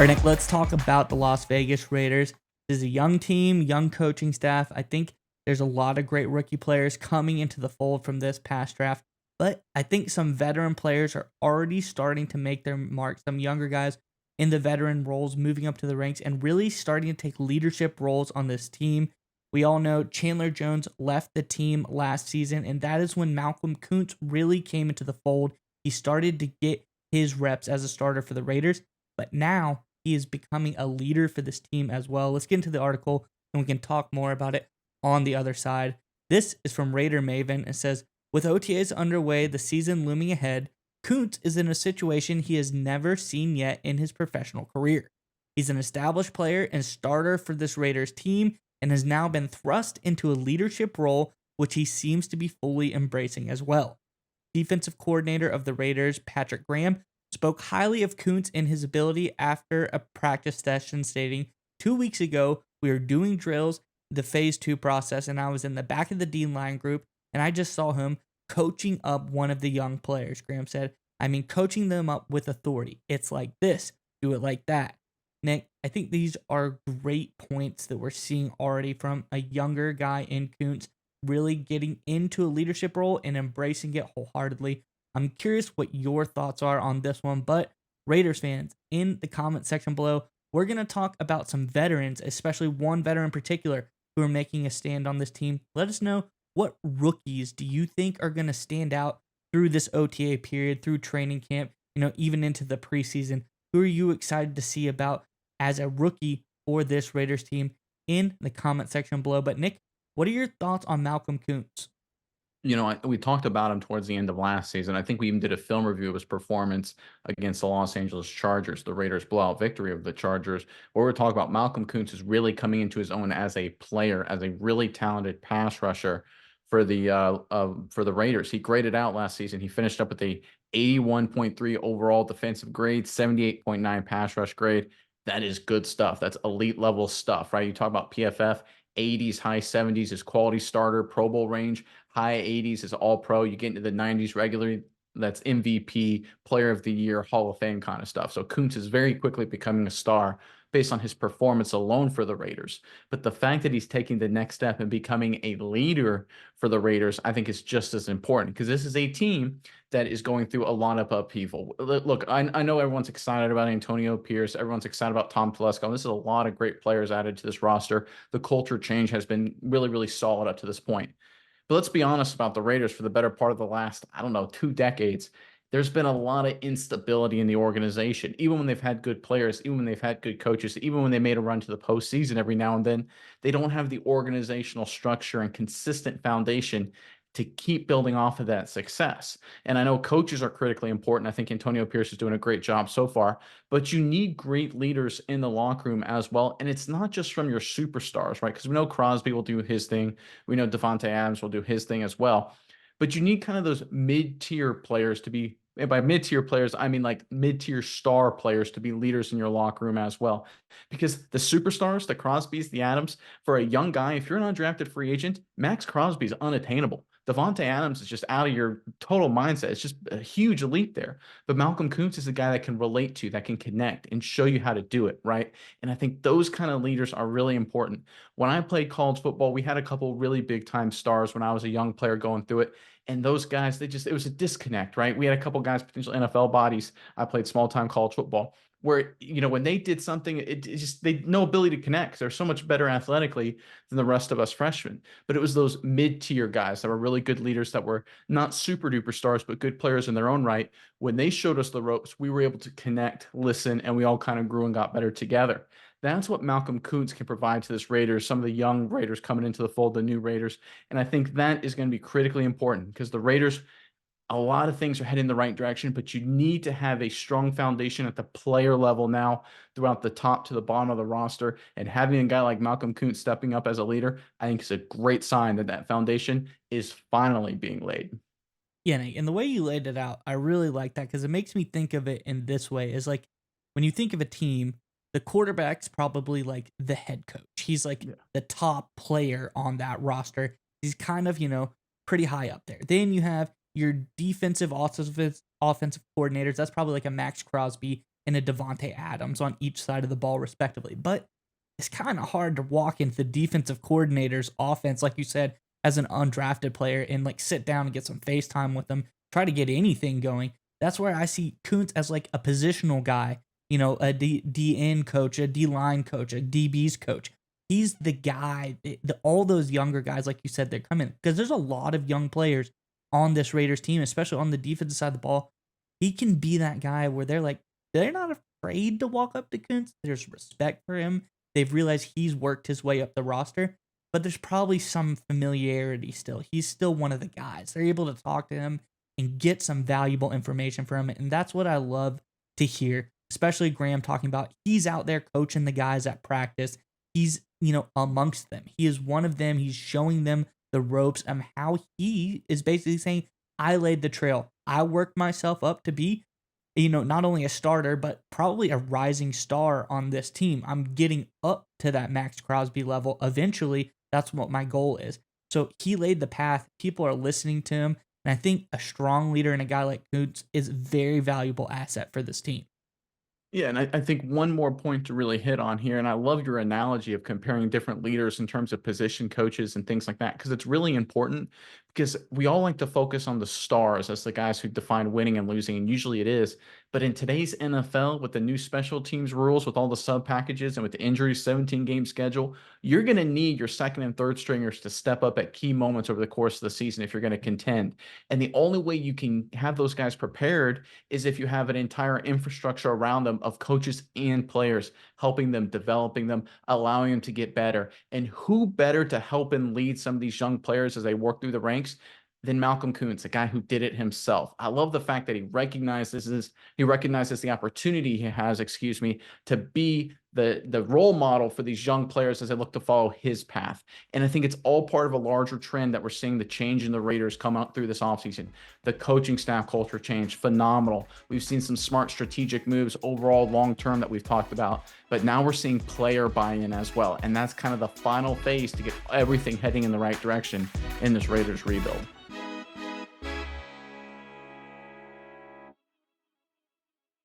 All right, Nick, let's talk about the Las Vegas Raiders. This is a young team, young coaching staff. I think there's a lot of great rookie players coming into the fold from this past draft, but I think some veteran players are already starting to make their mark. Some younger guys in the veteran roles moving up to the ranks and really starting to take leadership roles on this team. We all know Chandler Jones left the team last season, and that is when Malcolm Kuntz really came into the fold. He started to get his reps as a starter for the Raiders, but now he is becoming a leader for this team as well. Let's get into the article and we can talk more about it on the other side. This is from Raider Maven. It says, with OTAs underway, the season looming ahead, Kuntz is in a situation he has never seen yet in his professional career. He's an established player and starter for this Raiders team and has now been thrust into a leadership role, which he seems to be fully embracing as well. Defensive coordinator of the Raiders, Patrick Graham, spoke highly of Kuntz and his ability after a practice session, stating, 2 weeks ago, we were doing drills, the phase 2 process, and I was in the back of the D-line group, and I just saw him coaching up one of the young players. Graham said, I mean, coaching them up with authority. It's like this, do it like that. Nick, I think these are great points that we're seeing already from a younger guy in Kuntz, really getting into a leadership role and embracing it wholeheartedly. I'm curious what your thoughts are on this one, but Raiders fans, in the comment section below, we're going to talk about some veterans, especially one veteran in particular, who are making a stand on this team. Let us know, what rookies do you think are going to stand out through this OTA period, through training camp, even into the preseason? Who are you excited to see about as a rookie for this Raiders team in the comment section below? But Nick, what are your thoughts on Malcolm Kuntz? We talked about him towards the end of last season. I think we even did a film review of his performance against the Los Angeles Chargers, the Raiders' blowout victory of the Chargers, where we're talking about Malcolm Kuntz is really coming into his own as a player, as a really talented pass rusher for the Raiders. He graded out last season. He finished up with a 81.3 overall defensive grade, 78.9 pass rush grade. That is good stuff. That's elite level stuff, right? You talk about PFF, 80s, high 70s is quality starter, Pro Bowl range. High 80s is all pro. You get into the 90s regularly. That's MVP, player of the year, Hall of Fame kind of stuff. So Kuntz is very quickly becoming a star based on his performance alone for the Raiders. But the fact that he's taking the next step and becoming a leader for the Raiders, I think is just as important, because this is a team that is going through a lot of upheaval. Look, I know everyone's excited about Antonio Pierce. Everyone's excited about Tom Telesco. This is a lot of great players added to this roster. The culture change has been really, really solid up to this point. But let's be honest about the Raiders. For the better part of the last, 2 decades, there's been a lot of instability in the organization. Even when they've had good players, even when they've had good coaches, even when they made a run to the postseason every now and then, they don't have the organizational structure and consistent foundation to keep building off of that success. And I know coaches are critically important. I think Antonio Pierce is doing a great job so far, but you need great leaders in the locker room as well. And it's not just from your superstars, right? Because we know Crosby will do his thing. We know Devontae Adams will do his thing as well. But you need kind of those mid-tier players to be, and by mid-tier players, I mean like mid-tier star players to be leaders in your locker room as well. Because the superstars, the Crosbys, the Adams, for a young guy, if you're an undrafted free agent, Max Crosby is unattainable. Devontae Adams is just out of your total mindset. It's just a huge leap there. But Malcolm Kuntz is a guy that can relate to, that can connect and show you how to do it, right? And I think those kind of leaders are really important. When I played college football, we had a couple really big time stars when I was a young player going through it. And those guys, it was a disconnect, right? We had a couple guys, potential NFL bodies. I played small time college football where, when they did something, it just, they had no ability to connect. They're so much better athletically than the rest of us freshmen. But it was those mid-tier guys that were really good leaders, that were not super duper stars, but good players in their own right. When they showed us the ropes, we were able to connect, listen, and we all kind of grew and got better together. That's what Malcolm Kuntz can provide to this Raiders, some of the young Raiders coming into the fold, the new Raiders. And I think that is going to be critically important, because the Raiders, a lot of things are heading in the right direction, but you need to have a strong foundation at the player level now, throughout the top to the bottom of the roster. And having a guy like Malcolm Kuntz stepping up as a leader, I think is a great sign that that foundation is finally being laid. Yeah, and the way you laid it out, I really like that because it makes me think of it in this way: is like when you think of a team, the quarterback's probably like the head coach. He's like Yeah. the top player on that roster. He's kind of, pretty high up there. Then you have your defensive offensive coordinators. That's probably like a Max Crosby. and a Devontae Adams on each side of the ball, respectively. But it's kind of hard to walk into the defensive coordinator's offense, like you said, as an undrafted player and like sit down and get some FaceTime with them, try to get anything going. That's where I see Kuntz as like a positional guy, a DN coach, a D line coach, a DB's coach. He's the guy. All those younger guys, like you said, they're coming because there's a lot of young players on this Raiders team, especially on the defensive side of the ball. He can be that guy where they're not afraid to walk up to Kuntz. There's respect for him. They've realized he's worked his way up the roster, but there's probably some familiarity still. He's still one of the guys. They're able to talk to him and get some valuable information from him. And that's what I love to hear, especially Graham talking about he's out there coaching the guys at practice. He's, amongst them. He is one of them. He's showing them the ropes and how he is basically saying, I laid the trail. I worked myself up to be, not only a starter, but probably a rising star on this team. I'm getting up to that Max Crosby level. Eventually, that's what my goal is. So he laid the path. People are listening to him. And I think a strong leader and a guy like Kuntz is a very valuable asset for this team. Yeah, and I think one more point to really hit on here, and I love your analogy of comparing different leaders in terms of position coaches and things like that, because it's really important because we all like to focus on the stars as the guys who define winning and losing, and usually it is. But in today's NFL, with the new special teams rules, with all the sub packages and with the injuries, 17-game schedule, you're going to need your second and third stringers to step up at key moments over the course of the season if you're going to contend. And the only way you can have those guys prepared is if you have an entire infrastructure around them of coaches and players, helping them, developing them, allowing them to get better. And who better to help and lead some of these young players as they work through the ranks than Malcolm Kuntz, a guy who did it himself. I love the fact that he recognizes the opportunity he has, to be the role model for these young players as they look to follow his path. And I think it's all part of a larger trend that we're seeing the change in the Raiders come out through this offseason. The coaching staff culture change, phenomenal. We've seen some smart strategic moves overall long-term that we've talked about, but now we're seeing player buy-in as well. And that's kind of the final phase to get everything heading in the right direction in this Raiders rebuild.